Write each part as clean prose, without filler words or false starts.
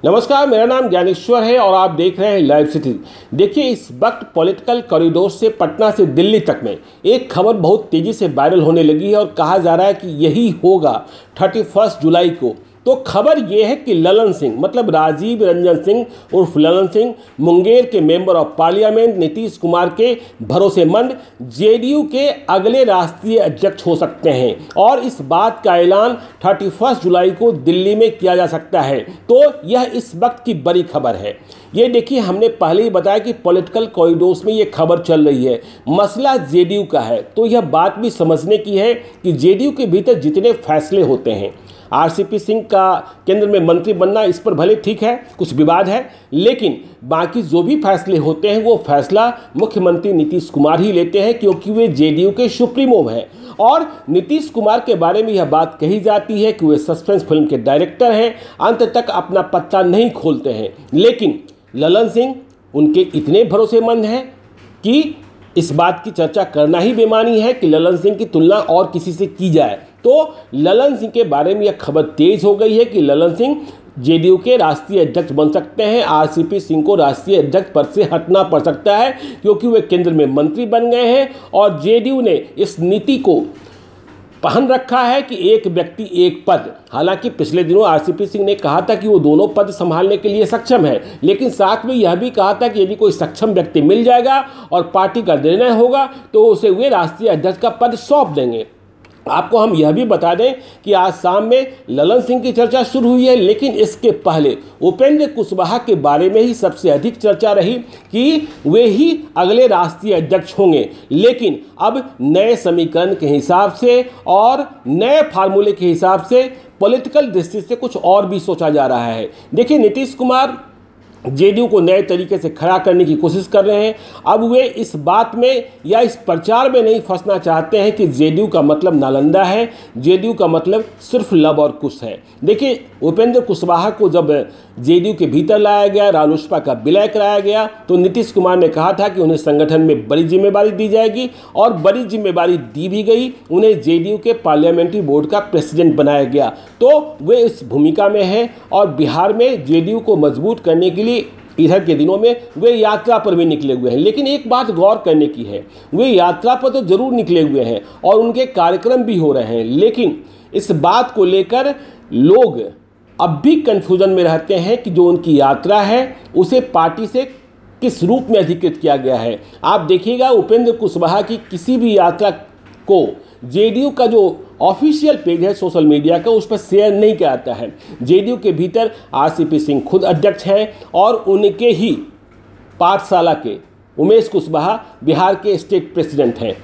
नमस्कार, मेरा नाम ज्ञानेश्वर है और आप देख रहे हैं लाइव सिटी। देखिए, इस वक्त पॉलिटिकल कॉरिडोर से पटना से दिल्ली तक में एक खबर बहुत तेज़ी से वायरल होने लगी है और कहा जा रहा है कि यही होगा 31 जुलाई को। तो खबर ये है कि ललन सिंह मतलब राजीव रंजन सिंह उर्फ ललन सिंह मुंगेर के member of parliament Nitish Kumar के भरोसेमंद जेडीयू के अगले राष्ट्रीय अध्यक्ष हो सकते हैं और इस बात का ऐलान 31 जुलाई को दिल्ली में किया जा सकता है। तो यह इस वक्त की बड़ी खबर है। ये देखिए, हमने पहले ही बताया कि पॉलिटिकल कॉरिडोर्स में ये खबर चल रही है। मसला जेडीयू का है, तो यह बात भी समझने की है कि जेडीयू के भीतर जितने फैसले होते हैं, आरसीपी सिंह का केंद्र में मंत्री बनना, इस पर भले ठीक है, कुछ विवाद है, लेकिन बाकी जो भी फैसले होते हैं वो फैसला मुख्यमंत्री नीतीश कुमार ही लेते हैं, क्योंकि वे जेडीयू के सुप्रीमो हैं। और नीतीश कुमार के बारे में यह बात कही जाती है कि वे सस्पेंस फिल्म के डायरेक्टर हैं, अंत तक अपना पत्ता नहीं खोलते हैं। लेकिन ललन सिंह उनके इतने भरोसेमंद हैं कि इस बात की चर्चा करना ही बेमानी है कि ललन सिंह की तुलना और किसी से की जाए। तो ललन सिंह के बारे में यह खबर तेज हो गई है कि ललन सिंह जेडीयू के राष्ट्रीय अध्यक्ष बन सकते हैं। आरसीपी सिंह को राष्ट्रीय अध्यक्ष पद से हटना पड़ सकता है, क्योंकि वे केंद्र में मंत्री बन गए हैं और जेडीयू ने इस नीति को पहन रखा है कि एक व्यक्ति एक पद। हालांकि पिछले दिनों आरसीपी सिंह ने कहा था कि वो दोनों पद संभालने के लिए सक्षम है, लेकिन साथ में यह भी कहा था कि यदि कोई सक्षम व्यक्ति मिल जाएगा और पार्टी का निर्णय होगा तो उसे वे राष्ट्रीय अध्यक्ष का पद सौंप देंगे। आपको हम यह भी बता दें कि आज शाम में ललन सिंह की चर्चा शुरू हुई है, लेकिन इसके पहले उपेंद्र कुशवाहा के बारे में ही सबसे अधिक चर्चा रही कि वे ही अगले राष्ट्रीय अध्यक्ष होंगे। लेकिन अब नए समीकरण के हिसाब से और नए फार्मूले के हिसाब से पॉलिटिकल दृष्टि से कुछ और भी सोचा जा रहा है। देखिए, नीतीश कुमार जेडीयू को नए तरीके से खड़ा करने की कोशिश कर रहे हैं। अब वे इस बात में या इस प्रचार में नहीं फंसना चाहते हैं कि जेडीयू का मतलब नालंदा है, जेडीयू का मतलब सिर्फ लब और कुश है। देखिए, उपेंद्र कुशवाहा को जब जेडीयू के भीतर लाया गया, रालोसपा का विलय कराया गया, तो नीतीश कुमार ने कहा था कि उन्हें संगठन में बड़ी जिम्मेदारी दी जाएगी और बड़ी जिम्मेदारी दी भी गई। उन्हें जेडीयू के पार्लियामेंट्री बोर्ड का प्रेसिडेंट बनाया गया। तो वे इस भूमिका में हैं और बिहार में जेडीयू को मजबूत करने के लिए इधर के दिनों में वे यात्रा पर भी निकले हुए हैं। लेकिन एक बात गौर करने की है, वे यात्रा पर तो जरूर निकले हुए हैं और उनके कार्यक्रम भी हो रहे हैं, लेकिन इस बात को लेकर लोग अब भी कन्फ्यूजन में रहते हैं कि जो उनकी यात्रा है उसे पार्टी से किस रूप में अधिकृत किया गया है। आप देखिएगा, उपेंद्र कुशवाहा की किसी भी यात्रा को जेडीयू का जो ऑफिशियल पेज है सोशल मीडिया का, उस पर शेयर नहीं किया जाता है। जेडीयू के भीतर आरसीपी सिंह खुद अध्यक्ष हैं और उनके ही पाठशाला के उमेश कुशवाहा बिहार के स्टेट प्रेसिडेंट हैं।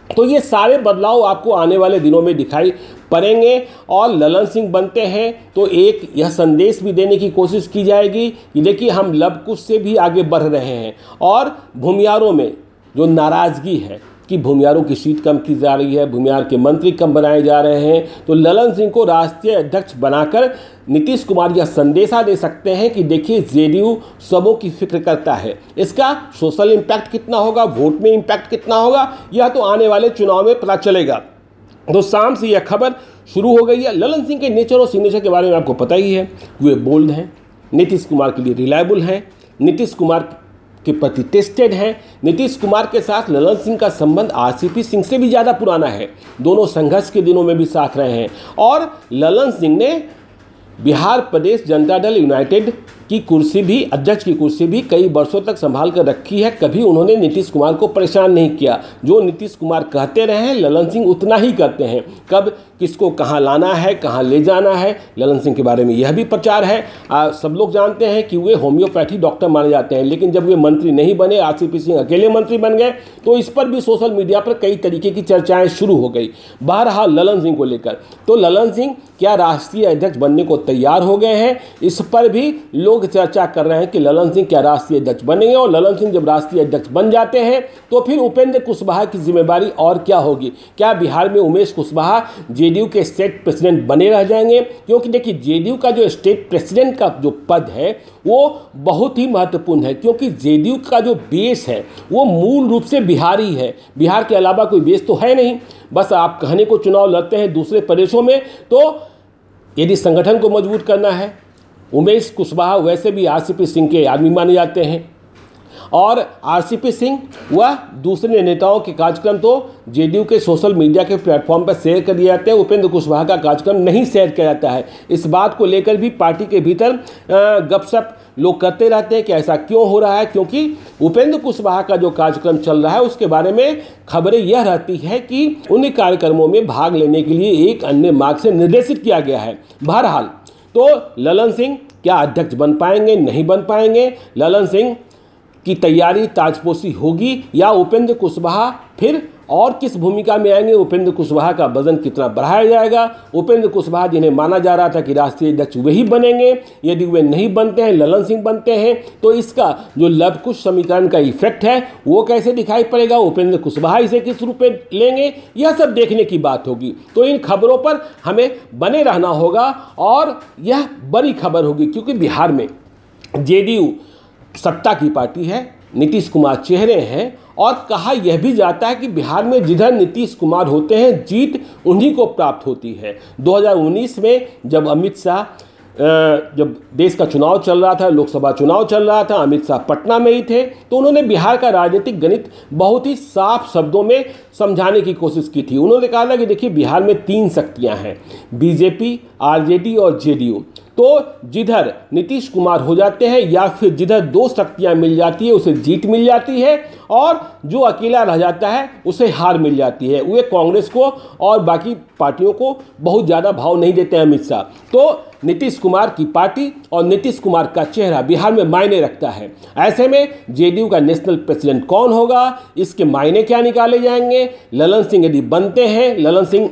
तो ये सारे बदलाव आपको आने वाले दिनों में दिखाई पड़ेंगे और ललन सिंह बनते हैं तो एक यह संदेश भी देने की कोशिश की जाएगी कि देखिए, हम लब कुश से भी आगे बढ़ रहे हैं। और भूमियारों में जो नाराज़गी है कि भूमियारों की सीट कम की जा रही है, भूमियार के मंत्री कम बनाए जा रहे हैं, तो ललन सिंह को राष्ट्रीय अध्यक्ष बनाकर नीतीश कुमार यह संदेशा दे सकते हैं कि देखिए, जेडीयू सबों की फिक्र करता है। इसका सोशल इम्पैक्ट कितना होगा, वोट में इम्पैक्ट कितना होगा, यह तो आने वाले चुनाव में पता चलेगा। तो शाम से यह खबर शुरू हो गई है। ललन सिंह के नेचर और सिग्नेचर के बारे में आपको पता ही है। वे बोल्ड हैं, नीतीश कुमार के लिए रिलायबल हैं, नीतीश कुमार के प्रति टेस्टेड हैं। नीतीश कुमार के साथ ललन सिंह का संबंध आरसीपी सिंह से भी ज़्यादा पुराना है। दोनों संघर्ष के दिनों में भी साथ रहे हैं और ललन सिंह ने बिहार प्रदेश जनता दल यूनाइटेड की कुर्सी भी, अध्यक्ष की कुर्सी भी कई वर्षों तक संभाल कर रखी है। कभी उन्होंने नीतीश कुमार को परेशान नहीं किया। जो नीतीश कुमार कहते रहे हैं, ललन सिंह उतना ही करते हैं। कब किसको कहाँ लाना है, कहाँ ले जाना है, ललन सिंह के बारे में यह भी प्रचार है। सब लोग जानते हैं कि वे होम्योपैथी डॉक्टर माने जाते हैं, लेकिन जब वे मंत्री नहीं बने, आरसीपी सिंह अकेले मंत्री बन गए, तो इस पर भी सोशल मीडिया पर कई तरीके की चर्चाएँ शुरू हो गई। बहरहाल ललन सिंह को लेकर, तो ललन सिंह क्या राष्ट्रीय अध्यक्ष बनने को तैयार हो गए हैं, इस पर भी लोग चर्चा कर रहे हैं कि ललन सिंह क्या राष्ट्रीय अध्यक्ष बनेंगे। और ललन सिंह जब राष्ट्रीय अध्यक्ष बन जाते हैं तो फिर उपेंद्र कुशवाहा की जिम्मेदारी और क्या होगी। क्या बिहार में उमेश कुशवाहा जेडीयू के स्टेट प्रेसिडेंट बने रह जाएंगे? क्योंकि देखिए, जेडीयू का जो स्टेट प्रेसिडेंट का जो पद है वो बहुत ही महत्वपूर्ण है, क्योंकि जेडीयू का जो बेस है वो मूल रूप से बिहारी है। बिहार के अलावा कोई बेस तो है नहीं। बस आप कहने को चुनाव लड़ते हैं दूसरे प्रदेशों में, तो यदि संगठन को मजबूत करना है, उमेश कुशवाहा वैसे भी आरसीपी सिंह के आदमी माने जाते हैं और आरसीपी सिंह व दूसरे नेताओं के कार्यक्रम तो जेडीयू के सोशल मीडिया के प्लेटफॉर्म पर शेयर कर दिए जाते हैं। उपेंद्र कुशवाहा का कार्यक्रम नहीं शेयर किया जाता है। इस बात को लेकर भी पार्टी के भीतर गपशप लोग करते रहते हैं कि ऐसा क्यों हो रहा है, क्योंकि उपेंद्र कुशवाहा का जो कार्यक्रम चल रहा है उसके बारे में खबरें यह रहती है कि उन कार्यक्रमों में भाग लेने के लिए एक अन्य मार्ग से निर्देशित किया गया है। बहरहाल तो ललन सिंह क्या अध्यक्ष बन पाएंगे, नहीं बन पाएंगे, ललन सिंह की तैयारी ताजपोशी होगी या उपेंद्र कुशवाहा फिर और किस भूमिका में आएंगे, उपेंद्र कुशवाहा का वजन कितना बढ़ाया जाएगा, उपेंद्र कुशवाहा जिन्हें माना जा रहा था कि राष्ट्रीय अध्यक्ष वही बनेंगे, यदि वे नहीं बनते हैं, ललन सिंह बनते हैं, तो इसका जो लव-कुश समीकरण का इफेक्ट है वो कैसे दिखाई पड़ेगा, उपेंद्र कुशवाहा इसे किस रूप में लेंगे, यह सब देखने की बात होगी। तो इन खबरों पर हमें बने रहना होगा और यह बड़ी खबर होगी, क्योंकि बिहार में जेडीयू सत्ता की पार्टी है, नीतीश कुमार चेहरे हैं और कहा यह भी जाता है कि बिहार में जिधर नीतीश कुमार होते हैं जीत उन्हीं को प्राप्त होती है। 2019 में जब अमित शाह जब देश का चुनाव चल रहा था, लोकसभा चुनाव चल रहा था, अमित शाह पटना में ही थे, तो उन्होंने बिहार का राजनीतिक गणित बहुत ही साफ शब्दों में समझाने की कोशिश की थी। उन्होंने कहा था कि देखिए बिहार में 3 शक्तियां हैं, बीजेपी, आरजेडी और जेडीयू। तो जिधर नीतीश कुमार हो जाते हैं या फिर जिधर 2 शक्तियां मिल जाती है उसे जीत मिल जाती है और जो अकेला रह जाता है उसे हार मिल जाती है। वे कांग्रेस को और बाकी पार्टियों को बहुत ज़्यादा भाव नहीं देते हैं अमित शाह। तो नीतीश कुमार की पार्टी और नीतीश कुमार का चेहरा बिहार में मायने रखता है। ऐसे में जेडीयू का नेशनल प्रेसिडेंट कौन होगा, इसके मायने क्या निकाले जाएंगे। ललन सिंह यदि बनते हैं, ललन सिंह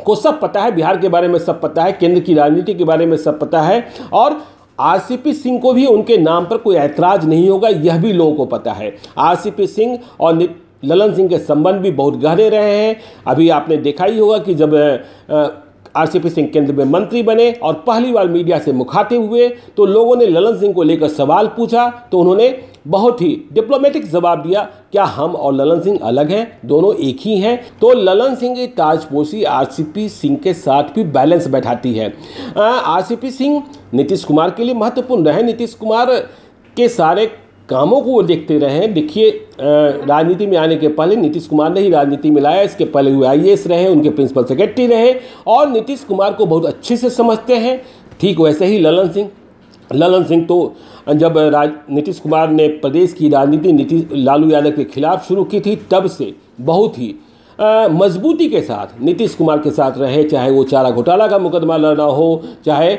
को सब पता है, बिहार के बारे में सब पता है, केंद्र की राजनीति के बारे में सब पता है और आरसीपी सिंह को भी उनके नाम पर कोई ऐतराज नहीं होगा, यह भी लोगों को पता है। आरसीपी सिंह और ललन सिंह के संबंध भी बहुत गहरे रहे हैं। अभी आपने देखा ही होगा कि जब आरसीपी सिंह केंद्र में मंत्री बने और पहली बार मीडिया से मुखातिब हुए तो लोगों ने ललन सिंह को लेकर सवाल पूछा तो उन्होंने बहुत ही डिप्लोमेटिक जवाब दिया, क्या हम और ललन सिंह अलग हैं, दोनों एक ही हैं। तो ललन सिंह की ताजपोशी आरसीपी सिंह के साथ भी बैलेंस बैठाती है। आरसीपी सिंह नीतीश कुमार के लिए महत्वपूर्ण रहे, नीतीश कुमार के सारे कामों को वो देखते रहे हैं। देखिए राजनीति में आने के पहले नीतीश कुमार ने ही राजनीति में लाया, इसके पहले वो आईएएस रहे, उनके प्रिंसिपल सेक्रेटरी रहे और नीतीश कुमार को बहुत अच्छे से समझते हैं। ठीक वैसे ही ललन सिंह तो जब नीतीश कुमार ने प्रदेश की राजनीति लालू यादव के खिलाफ शुरू की थी तब से बहुत ही मजबूती के साथ नीतीश कुमार के साथ रहे, चाहे वो चारा घोटाला का मुकदमा लड़ना हो, चाहे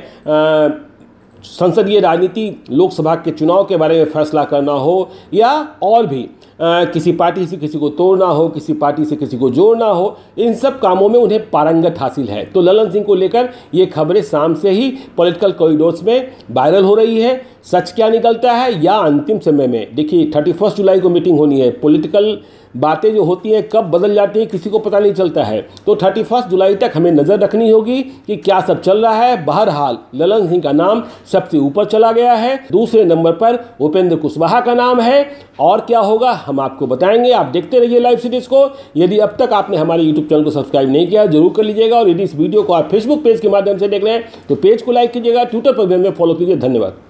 संसदीय राजनीति लोकसभा के चुनाव के बारे में फैसला करना हो या और भी किसी पार्टी से किसी को तोड़ना हो, किसी पार्टी से किसी को जोड़ना हो, इन सब कामों में उन्हें पारंगत हासिल है। तो ललन सिंह को लेकर ये खबरें शाम से ही पॉलिटिकल कॉरिडोर्स में वायरल हो रही है। सच क्या निकलता है या अंतिम समय में, देखिए 31 जुलाई को मीटिंग होनी है, पॉलिटिकल बातें जो होती हैं कब बदल जाती है किसी को पता नहीं चलता है। तो 31 जुलाई तक हमें नज़र रखनी होगी कि क्या सब चल रहा है। बहरहाल ललन सिंह का नाम सबसे ऊपर चला गया है, दूसरे नंबर पर उपेंद्र कुशवाहा का नाम है और क्या होगा हम आपको बताएंगे। आप देखते रहिए लाइव सीरीज को। यदि अब तक आपने हमारे यूट्यूब चैनल को सब्सक्राइब नहीं किया जरूर कर लीजिएगा और यदि इस वीडियो को आप फेसबुक पेज के माध्यम से देख रहे हैं तो पेज को लाइक कीजिएगा, ट्विटर पर भी हमें फॉलो कीजिए। धन्यवाद।